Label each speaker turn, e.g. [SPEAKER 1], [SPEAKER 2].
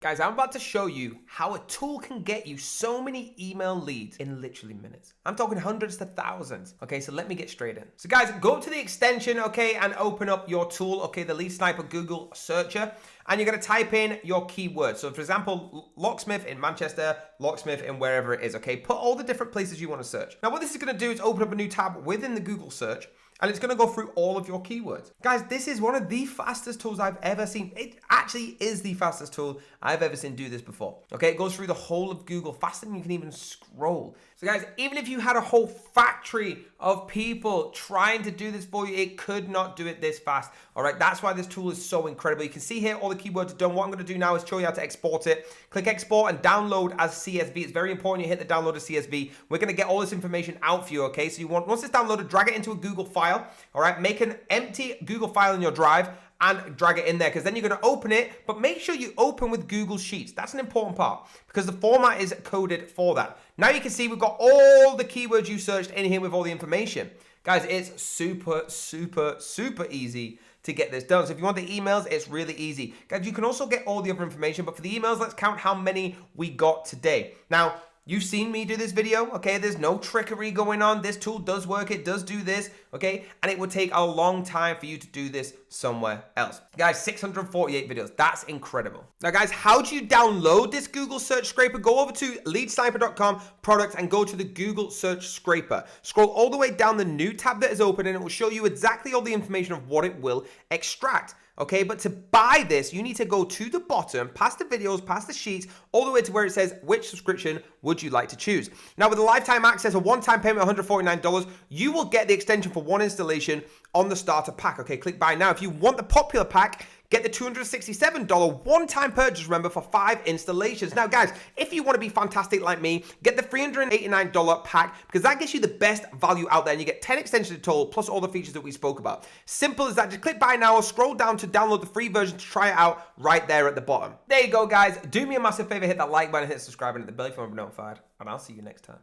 [SPEAKER 1] Guys, I'm about to show you how a tool can get you so many email leads in literally minutes. I'm talking hundreds to thousands. Okay, so let me get straight in. So guys, go to the extension, okay, and open up your tool, okay, the Lead Sniper Google searcher, and you're gonna type in your keywords. So for example, locksmith in Manchester, locksmith in wherever it is, okay? Put all the different places you wanna search. Now what this is gonna do is open up a new tab within the Google search, and it's going to go through all of your keywords. Guys, this is one of the fastest tools I've ever seen. It actually is the fastest tool I've ever seen do this before. Okay, it goes through the whole of Google faster than you can even scroll. So guys, even if you had a whole factory of people trying to do this for you, it could not do it this fast. All right, that's why this tool is so incredible. You can see here all the keywords are done. What I'm going to do now is show you how to export it. Click export and download as CSV. It's very important you hit the download as CSV. We're going to get all this information out for you, okay? So you want, once it's downloaded, drag it into a Google file. All right, make an empty Google file in your drive and drag it in there, because then you're going to open it, but make sure you open with Google Sheets. That's an important part because the format is coded for that. Now you can see we've got all the keywords you searched in here with all the information. Guys, it's super easy to get this done. So if you want the emails, it's really easy. Guys, you can also get all the other information, but for the emails, let's count how many we got today. Now, you've seen me do this video, okay? There's no trickery going on. This tool does work. It does do this, okay? And it would take a long time for you to do this somewhere else. Guys, 648 videos. That's incredible. Now, guys, how do you download this Google Search Scraper? Go over to leadsniper.com, product, and go to the Google Search Scraper. Scroll all the way down the new tab that is open, and it will show you exactly all the information of what it will extract. Okay, but to buy this, you need to go to the bottom, past the videos, past the sheets, all the way to where it says, which subscription would you like to choose? Now, with a lifetime access, a one-time payment of $149, you will get the extension for one installation on the starter pack. Okay, click buy now. If you want the popular pack, get the $267 one-time purchase, remember, for 5 installations. Now, guys, if you want to be fantastic like me, get the $389 pack, because that gets you the best value out there, and you get 10 extensions in total, plus all the features that we spoke about. Simple as that. Just click buy now or scroll down to download the free version to try it out right there at the bottom. There you go, guys. Do me a massive favor, hit that like button, hit subscribe, and hit the bell if you want to be notified, and I'll see you next time.